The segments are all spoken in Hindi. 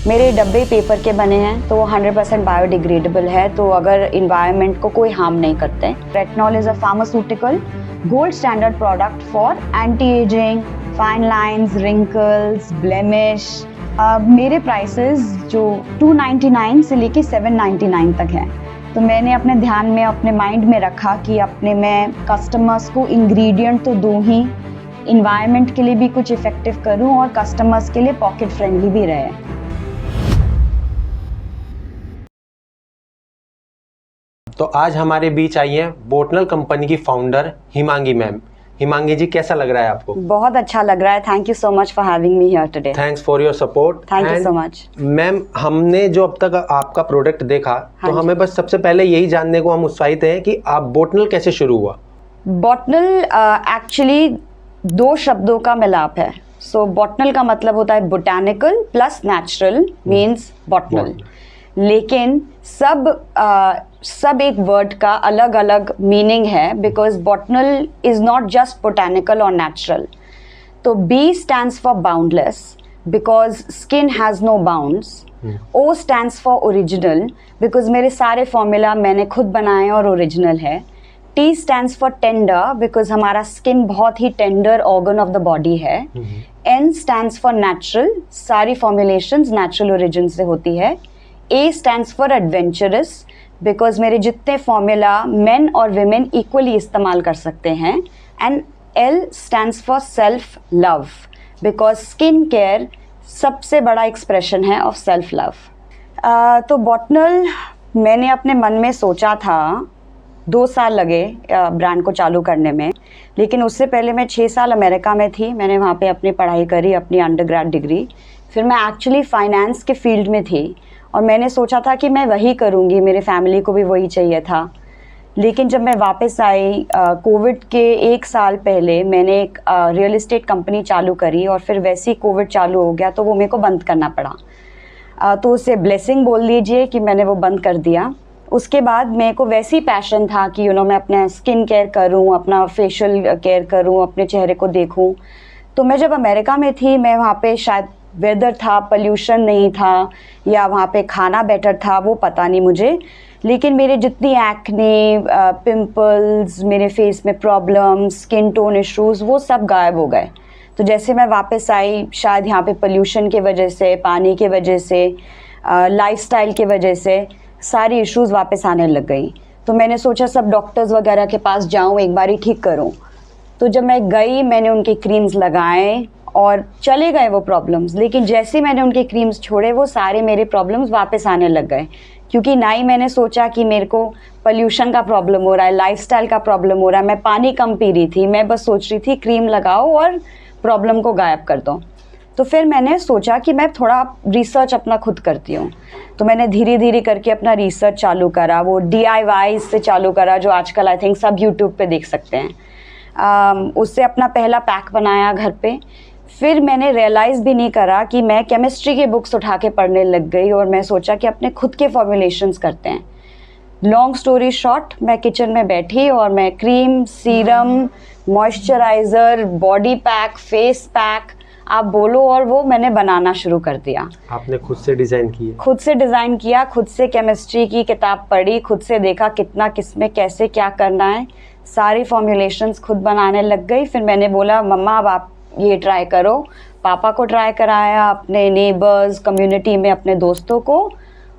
मेरे डब्बे पेपर के बने हैं तो वो 100% बायोडिग्रेडेबल है, तो अगर इन्वायरमेंट को कोई हार्म नहीं करते। Retinol is a pharmaceutical gold standard product for anti ageing, fine lines, wrinkles, blemish. मेरे प्राइसेस जो 299 से लेके 799 तक हैं। तो मैंने अपने ध्यान में, अपने माइंड में रखा कि अपने मैं कस्टमर्स को इंग्रेडिएंट तो दूँ ही, इन्वायरमेंट के लिए भी कुछ इफेक्टिव करूँ और कस्टमर्स के लिए पॉकेट फ्रेंडली भी रहे। तो आज हमारे बीच आई है बोटनल कंपनी की फाउंडर हिमांगी मैम। हिमांगी जी, कैसा लग रहा है आपको? बहुत अच्छा लग रहा है। Thank you so much for having me here today. Thanks for your support. Thank you so much. Ma'am, हमने जो अब तक आपका प्रोडक्ट देखा, तो हमें बस सबसे पहले यही जानने को हम उत्साहित हैं कि आप बोटनल कैसे शुरू हुआ? बोटनल एक्चुअली 2 शब्दों का मिलाप है। सो बोटनल का मतलब होता है botanical plus natural means Botnal. लेकिन सब एक वर्ड का अलग अलग मीनिंग है, because Botnal is not just botanical और नेचुरल। तो B stands for boundless because skin has no bounds. O stands for original because मेरे सारे फॉर्मूला मैंने खुद बनाए और ओरिजिनल है। T stands for tender because हमारा स्किन बहुत ही tender organ of the body है। N स्टैंड्स फॉर नेचुरल, सारी फॉर्मुलेशंस नेचुरल ओरिजिन से होती है। A stands for adventurous because मेरे जितने फॉर्मूला मेन और विमेन इक्वली इस्तेमाल कर सकते हैं। And L stands for self love because skin care सबसे बड़ा एक्सप्रेशन है ऑफ सेल्फ लव। तो बोटनल मैंने अपने मन में सोचा था, 2 साल लगे ब्रांड को चालू करने में। लेकिन उससे पहले मैं 6 साल अमेरिका में थी। मैंने वहाँ पे अपनी पढ़ाई करी, अपनी अंडरग्रेड डिग्री। फिर मैं एक्चुअली फाइनेंस के फील्ड में थी और मैंने सोचा था कि मैं वही करूँगी, मेरे फैमिली को भी वही चाहिए था। लेकिन जब मैं वापस आई कोविड के 1 साल पहले मैंने एक रियल एस्टेट कंपनी चालू करी और फिर वैसे ही कोविड चालू हो गया तो वो मेरे को बंद करना पड़ा। तो उसे ब्लेसिंग बोल लीजिए कि मैंने वो बंद कर दिया। उसके बाद मेरे को वैसे ही पैशन था कि मैं अपना स्किन केयर करूं, अपना फेशियल केयर करूं, अपने चेहरे को देखूं। तो मैं जब अमेरिका में थी, मैं वहाँ पे शायद वेदर था, पोल्यूशन नहीं था, या वहाँ पे खाना बेटर था, वो पता नहीं मुझे। लेकिन मेरे जितनी एक्ने, पिंपल्स, मेरे फेस में प्रॉब्लम्स, स्किन टोन इश्यूज़, वो सब गायब हो गए। तो जैसे मैं वापस आई, शायद यहाँ पे पोल्यूशन की वजह से, पानी की वजह से, लाइफस्टाइल की वजह से सारी इश्यूज़ वापस आने लग गई। तो मैंने सोचा सब डॉक्टर्स वगैरह के पास जाऊँ, एक बारी ठीक करूँ। तो जब मैं गई, मैंने उनके क्रीम्स लगाए और चले गए वो प्रॉब्लम्स। लेकिन जैसे मैंने उनके क्रीम्स छोड़े, वो सारे मेरे प्रॉब्लम्स वापस आने लग गए। क्योंकि ना ही मैंने सोचा कि मेरे को पोल्यूशन का प्रॉब्लम हो रहा है, लाइफस्टाइल का प्रॉब्लम हो रहा है, मैं पानी कम पी रही थी, मैं बस सोच रही थी क्रीम लगाओ और प्रॉब्लम को गायब कर दो। तो फिर मैंने सोचा कि मैं थोड़ा रिसर्च अपना खुद करती हूँ। तो मैंने धीरे धीरे करके अपना रिसर्च चालू करा। वो DIY से चालू करा, जो आजकल आई थिंक सब यूट्यूब पे देख सकते हैं। उससे अपना पहला पैक बनाया घर पे। फिर मैंने रियलाइज़ भी नहीं करा कि मैं केमिस्ट्री के बुक्स उठा के पढ़ने लग गई और मैं सोचा कि अपने खुद के फॉर्मुलेशंस करते हैं। लॉन्ग स्टोरी शॉर्ट, मैं किचन में बैठी और मैं cream, serum, moisturiser, body pack, face pack, आप बोलो, और वो मैंने बनाना शुरू कर दिया। आपने खुद से डिज़ाइन किया? खुद से डिज़ाइन किया, खुद से केमिस्ट्री की किताब पढ़ी, खुद से देखा कितना किसमें कैसे क्या करना है, सारी फॉर्मुलेशंस खुद बनाने लग गई। फिर मैंने बोला मम्मा अब आप ये ट्राई करो। पापा को ट्राई कराया, अपने नेबर्स, कम्युनिटी में अपने दोस्तों को,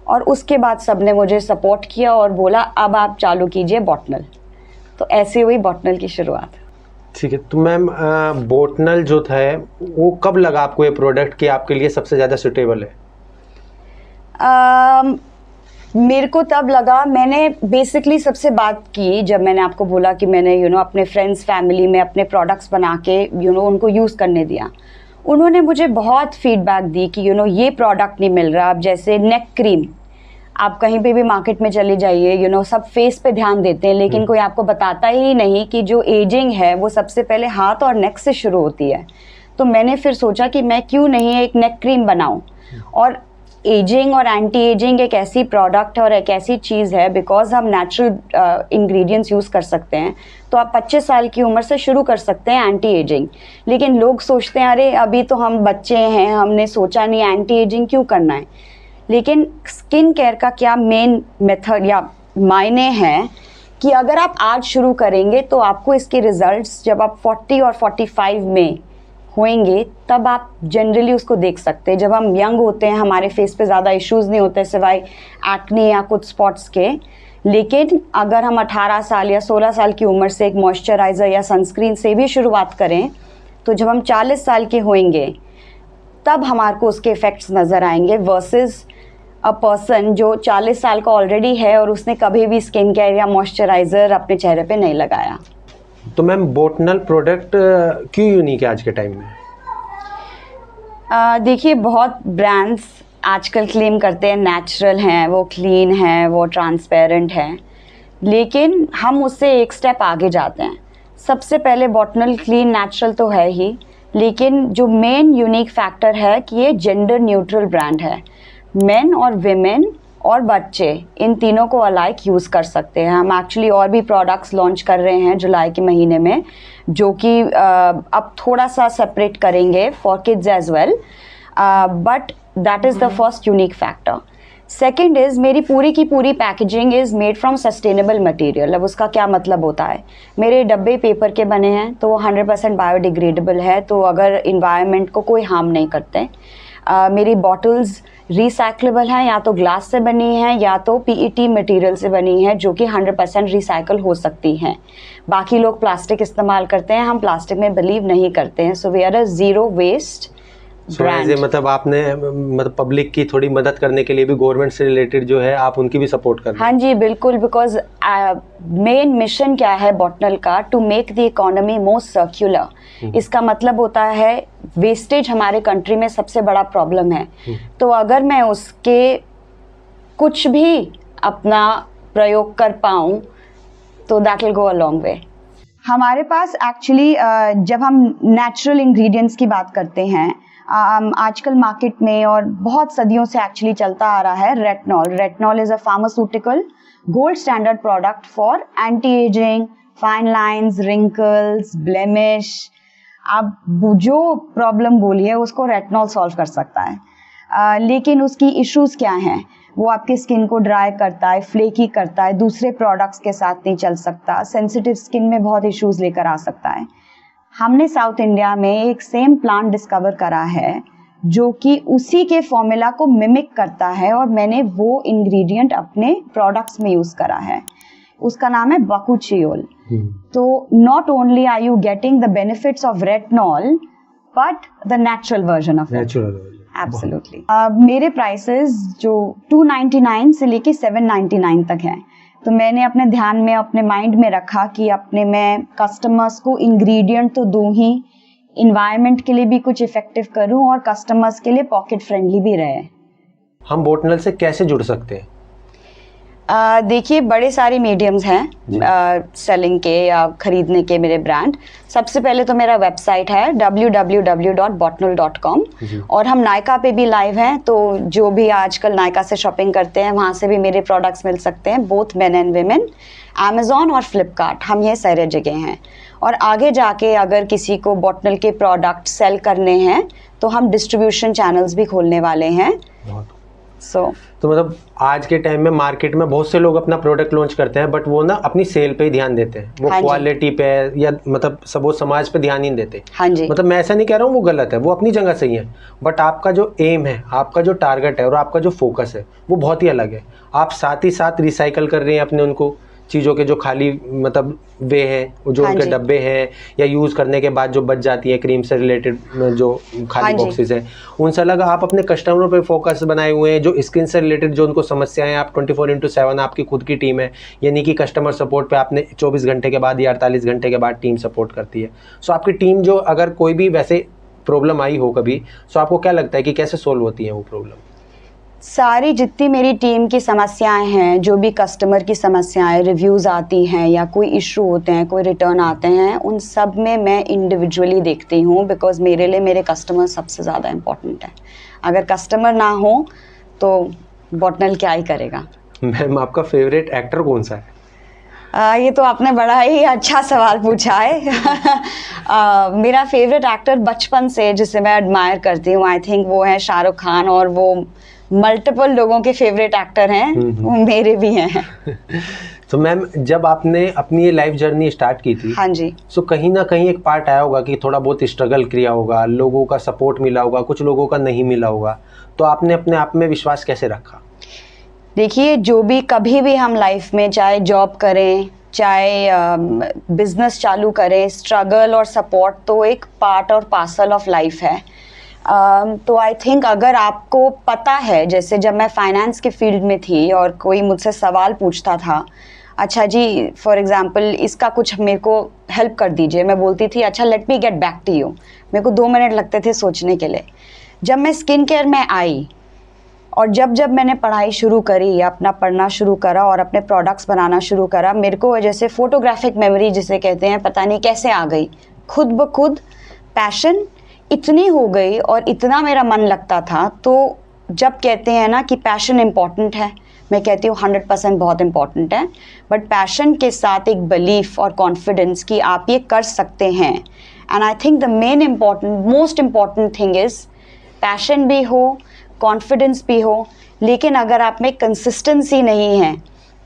और उसके बाद सब ने मुझे सपोर्ट किया और बोला अब आप चालू कीजिए बोटनल। तो ऐसे हुई बोटनल की शुरुआत। ठीक है। तो मैम, बोटनल जो था वो कब लगा आपको ये प्रोडक्ट कि आपके लिए सबसे ज़्यादा सूटेबल है? मेरे को तब लगा, मैंने बेसिकली सबसे बात की जब मैंने आपको बोला कि मैंने अपने फ्रेंड्स फैमिली में अपने प्रोडक्ट्स बना के उनको यूज़ करने दिया। उन्होंने मुझे बहुत फीडबैक दी कि ये प्रोडक्ट नहीं मिल रहा। अब जैसे नेक क्रीम, आप कहीं पे भी मार्केट में चले जाइए, सब फेस पे ध्यान देते हैं, लेकिन कोई आपको बताता ही नहीं कि जो एजिंग है वो सबसे पहले हाथ और नेक से शुरू होती है। तो मैंने फिर सोचा कि मैं क्यों नहीं एक नेक क्रीम बनाऊं। और एजिंग और एंटी एजिंग एक ऐसी प्रोडक्ट और एक ऐसी चीज़ है, बिकॉज हम नेचुरल इंग्रेडिएंट्स यूज़ कर सकते हैं, तो आप 25 साल की उम्र से शुरू कर सकते हैं एंटी एजिंग। लेकिन लोग सोचते हैं अरे अभी तो हम बच्चे हैं, हमने सोचा नहीं एंटी एजिंग क्यों करना है। लेकिन स्किन केयर का क्या मेन मेथड या मायने हैं कि अगर आप आज शुरू करेंगे तो आपको इसके रिजल्ट्स जब आप 40 और 45 में होएंगे तब आप जनरली उसको देख सकते हैं। जब हम यंग होते हैं हमारे फेस पे ज़्यादा इश्यूज़ नहीं होते सिवाय एक्ने या कुछ स्पॉट्स के। लेकिन अगर हम 18 साल या 16 साल की उम्र से एक मॉइस्चराइज़र या सनस्क्रीन से भी शुरुआत करें तो जब हम 40 साल के होएंगे तब हमारे को उसके इफ़ेक्ट्स नज़र आएंगे, वर्सेस अ पर्सन जो 40 साल का ऑलरेडी है और उसने कभी भी स्किन केयर या मॉइस्चराइज़र अपने चेहरे पे नहीं लगाया। तो मैम बोटनल प्रोडक्ट क्यों यूनिक है आज के टाइम में? देखिए बहुत ब्रांड्स आजकल क्लेम करते हैं नेचुरल हैं, वो क्लीन हैं, वो ट्रांसपेरेंट हैं, लेकिन हम उससे एक स्टेप आगे जाते हैं। सबसे पहले बॉटनल क्लीन नेचुरल तो है ही, लेकिन जो मेन यूनिक फैक्टर है कि ये जेंडर न्यूट्रल ब्रांड है। मेन और विमेन और बच्चे इन तीनों को अलाइक यूज़ कर सकते हैं। हम एक्चुअली और भी प्रोडक्ट्स लॉन्च कर रहे हैं जुलाई के महीने में, जो कि अब थोड़ा सा सेपरेट करेंगे for kids as well, but that is the first unique factor. Second is मेरी पूरी की पूरी packaging is made from sustainable material. अब उसका क्या मतलब होता है, मेरे डब्बे पेपर के बने हैं तो वो 100% बायोडिग्रेडेबल है, तो अगर इन्वायरमेंट को कोई हार्म नहीं करते। मेरी बॉटल्स रिसाइक्लेबल हैं, या तो ग्लास से बनी हैं या तो पीईटी मटेरियल से बनी है, जो कि 100% रिसाइकल हो सकती हैं। बाकी लोग प्लास्टिक इस्तेमाल करते हैं, हम प्लास्टिक में बिलीव नहीं करते हैं। So we are a zero waste brand. मतलब आपने मतलब पब्लिक की थोड़ी मदद करने के लिए भी गवर्नमेंट से रिलेटेड जो है आप उनकी भी सपोर्ट कर रहे हैं? हाँ जी बिल्कुल, बिकॉज मेन मिशन क्या है बॉटनल का, to make the economy more circular. इसका मतलब होता है वेस्टेज हमारे कंट्री में सबसे बड़ा प्रॉब्लम है, तो अगर मैं उसके कुछ भी अपना प्रयोग कर पाऊँ तो that will go a long way. हमारे पास एक्चुअली जब हम नेचुरल इंग्रेडिएंट्स की बात करते हैं, आजकल मार्केट में और बहुत सदियों से एक्चुअली चलता आ रहा है retinol. Retinol is a pharmaceutical gold standard product for anti ageing, fine lines, wrinkles, blemish. आप जो प्रॉब्लम बोलिए उसको रेटिनॉल सॉल्व कर सकता है। लेकिन उसकी इश्यूज़ क्या हैं, वो आपकी स्किन को ड्राई करता है, फ्लेकी करता है, दूसरे प्रोडक्ट्स के साथ नहीं चल सकता, सेंसिटिव स्किन में बहुत इश्यूज़ लेकर आ सकता है। हमने साउथ इंडिया में एक सेम प्लांट डिस्कवर करा है जो कि उसी के फॉर्मूला को मिमिक करता है, और मैंने वो इंग्रेडिएंट अपने प्रोडक्ट्स में यूज़ करा है। उसका नाम है बाकुचियोल। तो not only are you getting the benefits of retinol but the natural version of it. Absolutely. मेरे प्राइसेस जो 299 से लेके 799 तक हैं, तो मैंने अपने ध्यान में अपने माइंड में रखा कि अपने मैं कस्टमर्स को इंग्रेडिएंट तो दूं ही, इन्वायरमेंट के लिए भी कुछ इफेक्टिव करूं और कस्टमर्स के लिए पॉकेट फ्रेंडली भी रहे। हम बोटनल से कैसे जुड़ सकते हैं? देखिए बड़े सारे मीडियम्स हैं सेलिंग के या खरीदने के मेरे ब्रांड। सबसे पहले तो मेरा वेबसाइट है www.botnol.com, और हम नायका पे भी लाइव हैं, तो जो भी आजकल नायका से शॉपिंग करते हैं वहाँ से भी मेरे प्रोडक्ट्स मिल सकते हैं, both men and women. Amazon और फ्लिपकार्ट, हम ये सारे जगह हैं। और आगे जाके अगर किसी को बॉटनल के प्रोडक्ट सेल करने हैं तो हम डिस्ट्रीब्यूशन चैनल्स भी खोलने वाले हैं। तो मतलब आज के टाइम में मार्केट में बहुत से लोग अपना प्रोडक्ट लॉन्च करते हैं, बट वो ना अपनी सेल पे ही ध्यान देते हैं, वो क्वालिटी पे या मतलब सब वो समाज पे ध्यान नहीं देते। हाँ जी। मतलब मैं ऐसा नहीं कह रहा हूँ वो गलत है, वो अपनी जगह सही है, बट आपका जो एम है, आपका जो टारगेट है और आपका जो फोकस है वो बहुत ही अलग है। आप साथ ही साथ रिसाइकल कर रहे हैं अपने उनको चीज़ों के जो खाली मतलब वे हैं, जो उनके डब्बे हैं या यूज़ करने के बाद जो बच जाती है क्रीम से रिलेटेड जो खाली बॉक्सेस हैं, उनसे अलग आप अपने कस्टमरों पे फोकस बनाए हुए हैं। जो स्किन से रिलेटेड जो उनको समस्याएं, आप 24/7 आपकी खुद की टीम है, यानी कि कस्टमर सपोर्ट पे आपने 24 घंटे के बाद या 48 घंटे के बाद टीम सपोर्ट करती है। सो आपकी टीम जो अगर कोई भी वैसे प्रॉब्लम आई हो कभी, सो आपको क्या लगता है कि कैसे सोल्व होती है वो प्रॉब्लम? सारी जितनी मेरी टीम की समस्याएं हैं, जो भी कस्टमर की समस्याएं, रिव्यूज़ आती हैं या कोई इशू होते हैं, कोई रिटर्न आते हैं, उन सब में मैं इंडिविजुअली देखती हूँ, बिकॉज़ मेरे लिए मेरे कस्टमर सबसे ज़्यादा इम्पोर्टेंट है। अगर कस्टमर ना हो तो बॉटनल क्या ही करेगा। मैम आपका फेवरेट एक्टर कौन सा है? ये तो आपने बड़ा ही अच्छा सवाल पूछा है। मेरा फेवरेट एक्टर बचपन से जिसे मैं एडमायर करती हूँ, आई थिंक वो है शाहरुख खान, और वो मल्टीपल लोगों के फेवरेट एक्टर हैं, वो मेरे भी हैं। तो मैम जब आपने अपनी ये लाइफ जर्नी स्टार्ट की थी, हाँ जी, सो कहीं ना कहीं एक पार्ट आया होगा कि थोड़ा बहुत स्ट्रगल किया होगा, लोगों का सपोर्ट मिला होगा, कुछ लोगों का नहीं मिला होगा, तो आपने अपने आप में विश्वास कैसे रखा? देखिए जो भी कभी भी हम लाइफ में चाहे जॉब करें, चाहे बिजनेस चालू करें, स्ट्रगल और सपोर्ट तो एक पार्ट और पार्सल ऑफ लाइफ है। तो आई थिंक अगर आपको पता है, जैसे जब मैं फाइनेंस के फील्ड में थी और कोई मुझसे सवाल पूछता था, अच्छा जी फॉर एग्जांपल इसका कुछ मेरे को हेल्प कर दीजिए, मैं बोलती थी अच्छा let me get back to you. मेरे को 2 मिनट लगते थे सोचने के लिए। जब मैं स्किन केयर में आई और जब मैंने पढ़ाई शुरू करी, अपना पढ़ना शुरू करा और अपने प्रोडक्ट्स बनाना शुरू करा, मेरे को जैसे फोटोग्राफिक मेमोरी जिसे कहते हैं, पता नहीं कैसे आ गई, खुद ब खुद पैशन इतनी हो गई और इतना मेरा मन लगता था। तो जब कहते हैं ना कि पैशन इम्पॉर्टेंट है, मैं कहती हूँ 100% बहुत इम्पॉर्टेंट है, बट पैशन के साथ एक बिलीफ और कॉन्फिडेंस कि आप ये कर सकते हैं। And I think the main important most important thing is passion भी हो, कॉन्फिडेंस भी हो, लेकिन अगर आप में कंसिस्टेंसी नहीं है,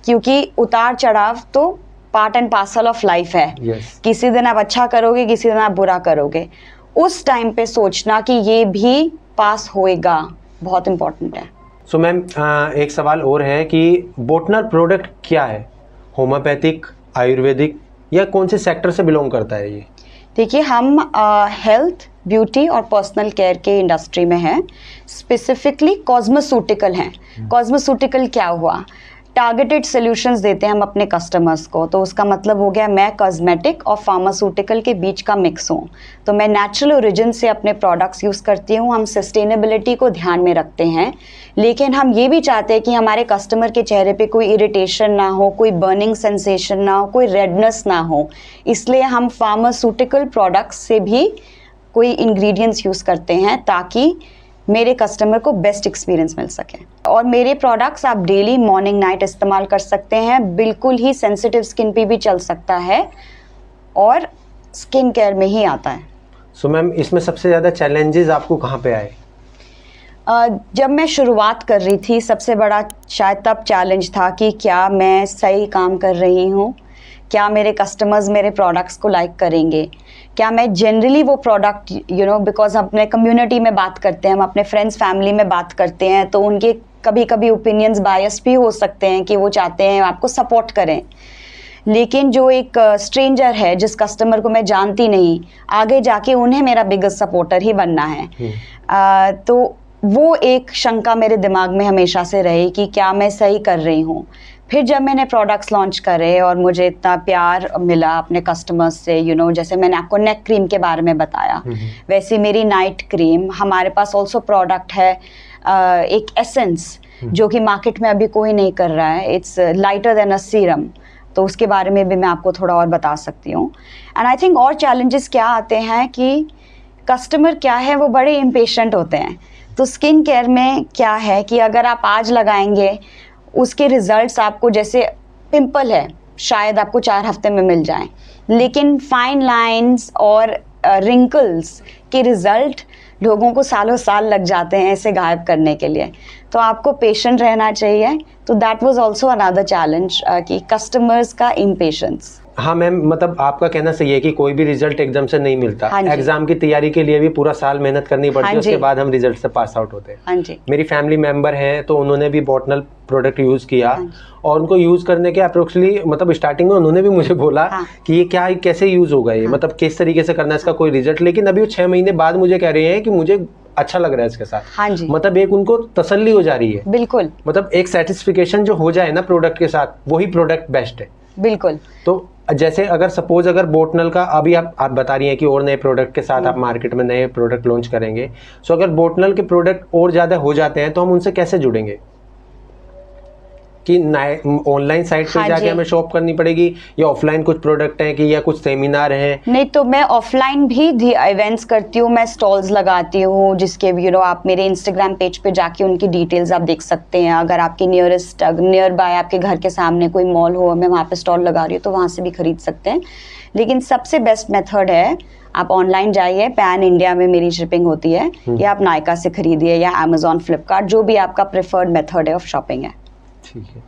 क्योंकि उतार चढ़ाव तो part and parcel of life है। किसी दिन आप अच्छा करोगे, किसी दिन आप बुरा करोगे, उस टाइम पे सोचना कि ये भी पास होएगा बहुत इम्पोर्टेंट है। सो मैम एक सवाल और है कि बोटनल प्रोडक्ट क्या है? होम्योपैथिक, आयुर्वेदिक या कौन से सेक्टर से बिलोंग करता है ये? देखिए हम हेल्थ, ब्यूटी और पर्सनल केयर के इंडस्ट्री में हैं, स्पेसिफिकली कॉस्मेसूटिकल हैं। कॉस्मेसूटिकल क्या हुआ? टारगेटेड सॉल्यूशंस देते हैं हम अपने कस्टमर्स को, तो उसका मतलब हो गया मैं कॉस्मेटिक और फार्मास्यूटिकल के बीच का मिक्स हूँ। तो मैं नेचुरल ओरिजिन से अपने प्रोडक्ट्स यूज़ करती हूँ। हम सस्टेनेबिलिटी को ध्यान में रखते हैं, लेकिन हम ये भी चाहते हैं कि हमारे कस्टमर के चेहरे पे कोई इरिटेशन ना हो, कोई बर्निंग सेंसेशन ना हो, कोई रेडनेस ना हो। इसलिए हम फार्मास्यूटिकल प्रोडक्ट्स से भी कोई इंग्रेडिएंट्स यूज़ करते हैं ताकि मेरे कस्टमर को बेस्ट एक्सपीरियंस मिल सके। और मेरे प्रोडक्ट्स आप डेली मॉर्निंग नाइट इस्तेमाल कर सकते हैं, बिल्कुल ही सेंसिटिव स्किन पे भी चल सकता है और स्किन केयर में ही आता है। सो मैम इसमें सबसे ज़्यादा चैलेंजेस आपको कहाँ पे आए? जब मैं शुरुआत कर रही थी, सबसे बड़ा शायद तब चैलेंज था कि क्या मैं सही काम कर रही हूँ, क्या मेरे कस्टमर्स मेरे प्रोडक्ट्स को लाइक करेंगे, क्या मैं जनरली वो प्रोडक्ट बिकॉज हम अपने कम्युनिटी में बात करते हैं, हम अपने फ्रेंड्स फैमिली में बात करते हैं, तो उनके कभी कभी ओपिनियंस बायस भी हो सकते हैं कि वो चाहते हैं आपको सपोर्ट करें। लेकिन जो एक स्ट्रेंजर है, जिस कस्टमर को मैं जानती नहीं, आगे जाके उन्हें मेरा बिगेस्ट सपोर्टर ही बनना है। तो वो एक शंका मेरे दिमाग में हमेशा से रही कि क्या मैं सही कर रही हूँ। फिर जब मैंने प्रोडक्ट्स लॉन्च करे और मुझे इतना प्यार मिला अपने कस्टमर्स से, जैसे मैंने आपको नेक क्रीम के बारे में बताया, वैसे मेरी नाइट क्रीम, हमारे पास ऑल्सो प्रोडक्ट है एक एसेंस जो कि मार्केट में अभी कोई नहीं कर रहा है, it's lighter than a serum, तो उसके बारे में भी मैं आपको थोड़ा और बता सकती हूँ। एंड आई थिंक और चैलेंजेस क्या आते हैं कि कस्टमर क्या है, वो बड़े इम्पेशेंट होते हैं। तो स्किन केयर में क्या है कि अगर आप आज लगाएंगे, उसके रिजल्ट्स आपको, जैसे पिंपल है शायद आपको 4 हफ्ते में मिल जाएं, लेकिन फाइन लाइंस और रिंकल्स के रिजल्ट लोगों को सालों साल लग जाते हैं ऐसे गायब करने के लिए। तो आपको पेशेंट रहना चाहिए। तो that was also another challenge कि कस्टमर्स का इम्पेशेंस। हाँ मैम, मतलब आपका कहना सही है कि कोई भी रिजल्ट एकदम से नहीं मिलता। हाँ एग्जाम की तैयारी के लिए भी पूरा साल मेहनत करनी पड़ती है, उसके बाद हम रिजल्ट से पास आउट होते हैं। हाँ जी। मेरी फैमिली मेंबर हैं तो उन्होंने भी बॉटनल प्रोडक्ट यूज़ किया और उनको यूज़ करने के अप्रोक्सली मतलब स्टार्टिंग में उन्होंने भी मुझे बोला कि ये क्या, कैसे यूज़ होगा ये, मतलब किस तरीके से करना है, इसका कोई रिजल्ट। लेकिन अभी वो 6 महीने बाद मुझे कह रहे हैं कि मुझे अच्छा लग रहा है इसके साथ। हाँ जी। मतलब एक उनको तसल्ली हो जा रही है। बिल्कुल। मतलब एक सेटिस्फिकेशन जो हो जाए ना प्रोडक्ट के साथ, वही प्रोडक्ट बेस्ट है। बिल्कुल। तो जैसे अगर सपोज अगर बोटनल का अभी आप बता रही हैं कि और नए प्रोडक्ट के साथ आप मार्केट में नए प्रोडक्ट लॉन्च करेंगे, सो अगर बोटनल के प्रोडक्ट और ज़्यादा हो जाते हैं तो हम उनसे कैसे जुड़ेंगे? कि ऑनलाइन साइट पे हाँ जाके जी। हमें शॉप करनी पड़ेगी, या ऑफलाइन कुछ प्रोडक्ट हैं कि या कुछ सेमिनार हैं? नहीं, तो मैं ऑफलाइन भी इवेंट्स करती हूँ, मैं स्टॉल्स लगाती हूँ, जिसके आप मेरे इंस्टाग्राम पेज पे जाके उनकी डिटेल्स आप देख सकते हैं। अगर आपके नियर बाय आपके घर के सामने कोई मॉल हो, मैं वहाँ पे स्टॉल लगा रही हूँ, तो वहाँ से भी खरीद सकते हैं। लेकिन सबसे बेस्ट मेथड है, आप ऑनलाइन जाइए, पैन इंडिया में मेरी शिपिंग होती है, या आप नायका से खरीदिए या अमेजोन, फ्लिपकार्ट, जो भी आपका प्रेफर्ड मेथड है ऑफ शॉपिंग है। ठीक है।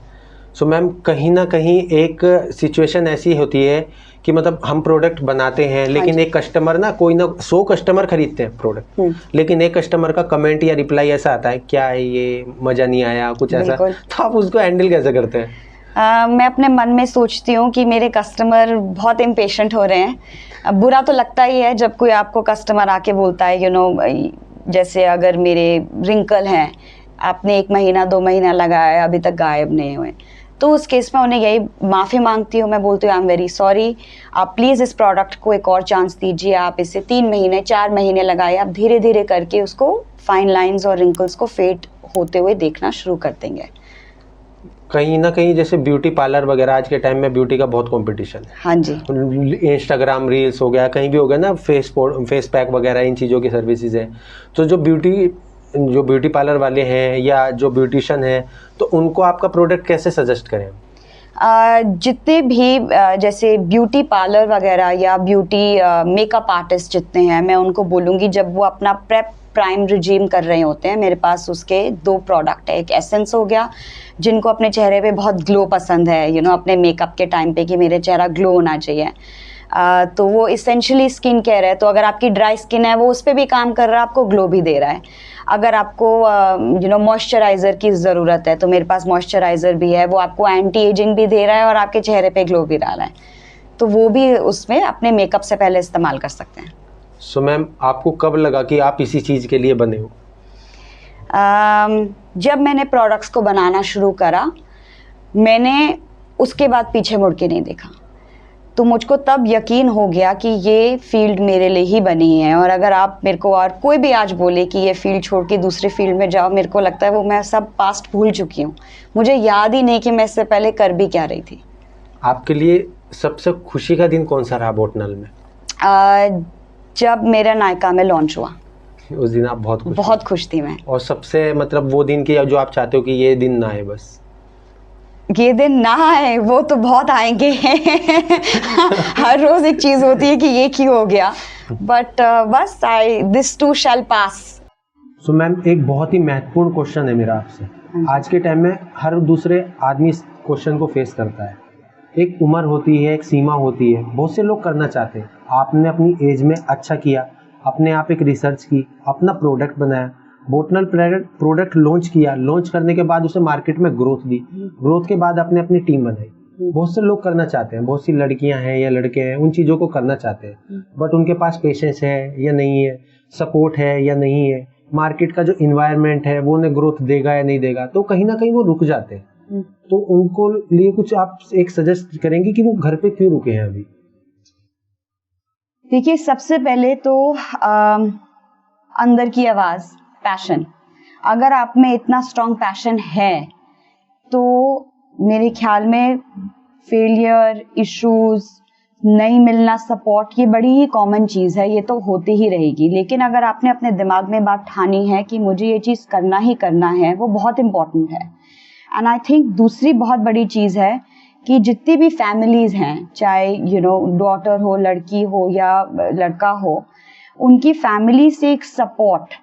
सो मैम, कहीं ना कहीं एक सिचुएशन ऐसी होती है कि मतलब हम प्रोडक्ट बनाते हैं, लेकिन जी। एक कस्टमर ना, कोई ना 100 कस्टमर खरीदते हैं प्रोडक्ट, लेकिन एक कस्टमर का कमेंट या रिप्लाई ऐसा आता है, क्या है ये, मज़ा नहीं आया, कुछ ऐसा, बिल्कुल। तो आप उसको हैंडल कैसे करते हैं? मैं अपने मन में सोचती हूँ कि मेरे कस्टमर बहुत इम्पेशेंट हो रहे हैं। अब बुरा तो लगता ही है जब कोई आपको कस्टमर आके बोलता है, जैसे अगर मेरे रिंकल हैं, आपने 1 महीना 2 महीना लगाया, अभी तक गायब नहीं हुए, तो उस केस में उन्हें यही माफ़ी मांगती हूँ। मैं बोलती हूँ, आई एम वेरी सॉरी, आप प्लीज़ इस प्रोडक्ट को एक और चांस दीजिए। आप इसे 3 महीने 4 महीने लगाए, आप धीरे धीरे करके उसको फाइन लाइंस और रिंकल्स को फेड होते हुए देखना शुरू कर देंगे। कहीं ना कहीं जैसे ब्यूटी पार्लर वगैरह, आज के टाइम में ब्यूटी का बहुत कंपटीशन है। हाँ जी। इंस्टाग्राम रील्स हो गया, कहीं भी हो गया ना, फेस पैक वगैरह, इन चीज़ों की सर्विसेज है। तो जो ब्यूटी पार्लर वाले हैं या जो ब्यूटिशियन हैं, तो उनको आपका प्रोडक्ट कैसे सजेस्ट करें? जितने भी जैसे ब्यूटी पार्लर वगैरह या ब्यूटी मेकअप आर्टिस्ट जितने हैं, मैं उनको बोलूँगी, जब वो अपना प्रेप प्राइम रिजीम कर रहे होते हैं, मेरे पास उसके 2 प्रोडक्ट है। एक एसेंस हो गया, जिनको अपने चेहरे पे बहुत ग्लो पसंद है, अपने मेकअप के टाइम पे कि मेरे चेहरा ग्लो होना चाहिए, तो वो इसेंशियली स्किन केयर है। तो अगर आपकी ड्राई स्किन है, वो उस पर भी काम कर रहा है, आपको ग्लो भी दे रहा है। अगर आपको मॉइस्चराइज़र की ज़रूरत है, तो मेरे पास मॉइस्चराइज़र भी है, वो आपको एंटी एजिंग भी दे रहा है और आपके चेहरे पे ग्लो भी डाल रहा है, तो वो भी उसमें अपने मेकअप से पहले इस्तेमाल कर सकते हैं। सो मैम, आपको कब लगा कि आप इसी चीज़ के लिए बने हो? जब मैंने प्रोडक्ट्स को बनाना शुरू करा, मैंने उसके बाद पीछे मुड़ के नहीं देखा, तो मुझको तब यकीन हो गया कि ये फील्ड मेरे लिए ही बनी है। और अगर आप मेरे को और कोई भी आज बोले कि ये फील्ड छोड़ के दूसरे फील्ड में जाओ, मेरे को लगता है वो मैं सब पास्ट भूल चुकी हूँ, मुझे याद ही नहीं कि मैं इससे पहले कर भी क्या रही थी। आपके लिए सबसे खुशी का दिन कौन सा रहा बोटनल में? जब मेरा नायका में लॉन्च हुआ, उस दिन आप बहुत खुश थी मैं। और सबसे मतलब वो दिन की जो आप चाहते हो कि ये दिन ना आए, बस ये दिन ना आए, वो तो बहुत आएंगे हर रोज एक चीज होती है कि ये क्यों हो गया, बट बस this to shell pass. So ma'am, एक बहुत ही महत्वपूर्ण क्वेश्चन है मेरा आपसे। आज के टाइम में हर दूसरे आदमी इस क्वेश्चन को फेस करता है। एक उम्र होती है, एक सीमा होती है, बहुत से लोग करना चाहते हैं। आपने अपनी एज में अच्छा किया, अपने आप एक रिसर्च की, अपना प्रोडक्ट बनाया, बोटनल प्रोडक्ट लॉन्च किया, लॉन्च करने के बाद उसे मार्केट में ग्रोथ दी, ग्रोथ के बाद आपने अपनी टीम बनाई। बहुत से लोग करना चाहते हैं, बहुत सी लड़कियां हैं या लड़के हैं, उन चीज़ों को करना चाहते हैं, बट उनके पास पेशेंस है या नहीं है, सपोर्ट है या नहीं है, मार्केट का जो इन्वायरमेंट है वो उन्हें ग्रोथ देगा या नहीं देगा, तो कहीं ना कहीं वो रुक जाते हैं। तो उनको लिए कुछ आप एक सजेस्ट करेंगे कि वो घर पे क्यों रुके हैं अभी? देखिए, सबसे पहले तो अंदर की आवाज़, पैशन। अगर आप में इतना स्ट्रॉन्ग पैशन है, तो मेरे ख्याल में फेलियर, इश्यूज, नहीं मिलना सपोर्ट, ये बड़ी ही कॉमन चीज़ है, ये तो होती ही रहेगी। लेकिन अगर आपने अपने दिमाग में बात ठानी है कि मुझे ये चीज़ करना ही करना है, वो बहुत इम्पोर्टेंट है। एंड आई थिंक दूसरी बहुत बड़ी चीज़ है कि जितनी भी फैमिलीज़ हैं, चाहे डॉटर हो, लड़की हो या लड़का हो, उनकी फैमिली से एक सपोर्ट,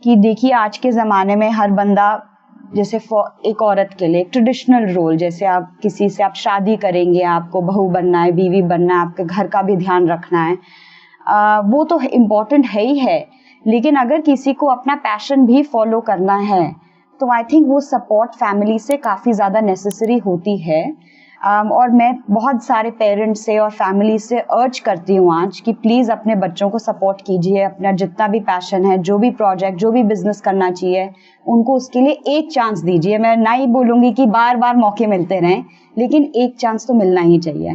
कि देखिए आज के ज़माने में हर बंदा, जैसे एक औरत के लिए एक ट्रेडिशनल रोल, जैसे आप किसी से आप शादी करेंगे, आपको बहू बनना है, बीवी बनना है, आपके घर का भी ध्यान रखना है, वो तो इम्पॉर्टेंट है ही है। लेकिन अगर किसी को अपना पैशन भी फॉलो करना है, तो आई थिंक वो सपोर्ट फैमिली से काफ़ी ज़्यादा नेसेसरी होती है। और मैं बहुत सारे पेरेंट्स से और फैमिली से अर्ज करती हूँ आज कि प्लीज़ अपने बच्चों को सपोर्ट कीजिए, अपना जितना भी पैशन है, जो भी प्रोजेक्ट, जो भी बिजनेस करना चाहिए, उनको उसके लिए एक चांस दीजिए। मैं नहीं बोलूँगी कि बार बार मौके मिलते रहें, लेकिन एक चांस तो मिलना ही चाहिए।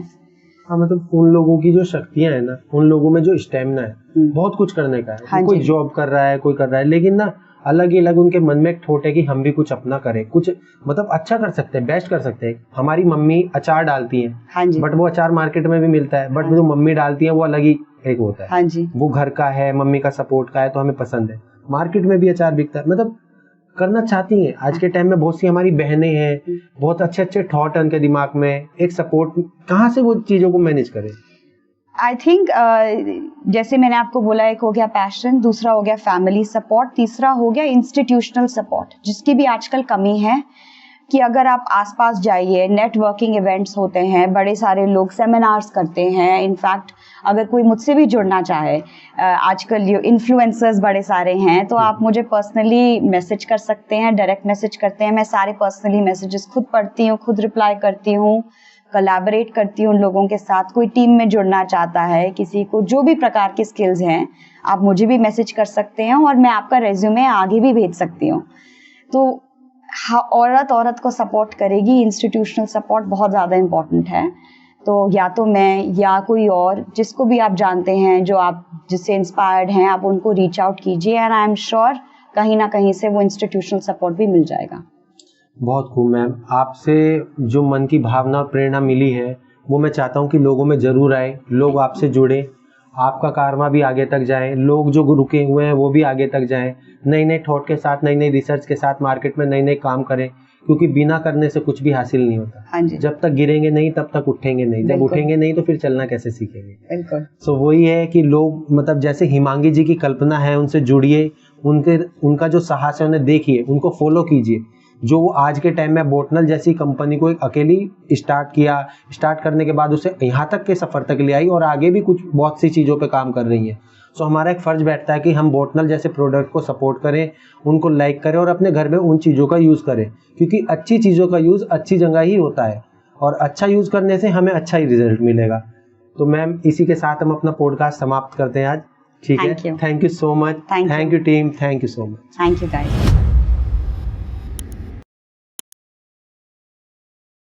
हाँ, मतलब उन लोगों की जो शक्तियाँ हैं ना, उन लोगों में जो स्टेमिना है, बहुत कुछ करने का है। हाँ, कोई जॉब कर रहा है, कोई कर रहा है, लेकिन ना अलग ही अलग उनके मन में एक थॉट है कि हम भी कुछ अपना करें, कुछ मतलब अच्छा कर सकते हैं, बेस्ट कर सकते हैं। हमारी मम्मी अचार डालती हैं, हाँ जी, बट वो अचार मार्केट में भी मिलता है, बट जो मम्मी डालती है वो अलग ही एक होता है। हाँ जी, वो घर का है, मम्मी का सपोर्ट का है, तो हमें पसंद है। मार्केट में भी अचार बिकता है, मतलब करना चाहती हैं। आज के टाइम में बहुत सी हमारी बहनें हैं, बहुत अच्छे अच्छे थॉट है उनके दिमाग में, एक सपोर्ट, कहाँ से वो चीजों को मैनेज करें? आई थिंक जैसे मैंने आपको बोला, एक हो गया पैशन, दूसरा हो गया फैमिली सपोर्ट, तीसरा हो गया इंस्टीट्यूशनल सपोर्ट, जिसकी भी आजकल कमी है। कि अगर आप आसपास जाइए, नेटवर्किंग इवेंट्स होते हैं, बड़े सारे लोग सेमिनार्स करते हैं। इनफैक्ट अगर कोई मुझसे भी जुड़ना चाहे, आजकल ये इन्फ्लुएंसर्स बड़े सारे हैं, तो आप मुझे पर्सनली मैसेज कर सकते हैं, डायरेक्ट मैसेज करते हैं। मैं सारे पर्सनली मैसेजेस खुद पढ़ती हूँ, खुद रिप्लाई करती हूँ, कोलैबोरेट करती हूँ उन लोगों के साथ। कोई टीम में जुड़ना चाहता है, किसी को जो भी प्रकार की स्किल्स हैं, आप मुझे भी मैसेज कर सकते हैं और मैं आपका रेज्यूमे आगे भी भेज सकती हूँ। तो हाँ, औरत को सपोर्ट करेगी, इंस्टीट्यूशनल सपोर्ट बहुत ज़्यादा इम्पॉर्टेंट है। तो या तो मैं या कोई और, जिसको भी आप जानते हैं, जो आप जिससे इंस्पायर्ड हैं, आप उनको रीच आउट कीजिए, एंड आई एम श्योर कहीं ना कहीं से वो इंस्टीट्यूशनल सपोर्ट भी मिल जाएगा। बहुत खूब मैम, आपसे जो मन की भावना और प्रेरणा मिली है वो मैं चाहता हूँ कि लोगों में ज़रूर आए, लोग आपसे जुड़ें, आपका कारवा भी आगे तक जाए, लोग जो रुके हुए हैं वो भी आगे तक जाएं, नई नई थॉट के साथ, नई नई रिसर्च के साथ मार्केट में नई नई काम करें, क्योंकि बिना करने से कुछ भी हासिल नहीं होता। हाँ जी, जब तक गिरेंगे नहीं तब तक उठेंगे नहीं, जब बिल्कुल। उठेंगे नहीं तो फिर चलना कैसे सीखेंगे। बिल्कुल। सो वही है कि लोग मतलब जैसे हिमांगी जी की कल्पना है, उनसे जुड़िए, उनका जो साहस है उन्हें देखिए, उनको फॉलो कीजिए। जो वो आज के टाइम में बोटनल जैसी कंपनी को एक अकेली स्टार्ट करने के बाद उसे यहाँ तक के सफर तक ले आई और आगे भी कुछ बहुत सी चीज़ों पे काम कर रही है। सो हमारा एक फ़र्ज बैठता है कि हम बोटनल जैसे प्रोडक्ट को सपोर्ट करें, उनको लाइक करें और अपने घर में उन चीज़ों का यूज़ करें, क्योंकि अच्छी चीज़ों का यूज़ अच्छी जगह ही होता है और अच्छा यूज़ करने से हमें अच्छा ही रिजल्ट मिलेगा। तो मैम इसी के साथ हम अपना पॉडकास्ट समाप्त करते हैं आज। ठीक है, thank you so much, thank you team, thank you so much, thank you guys.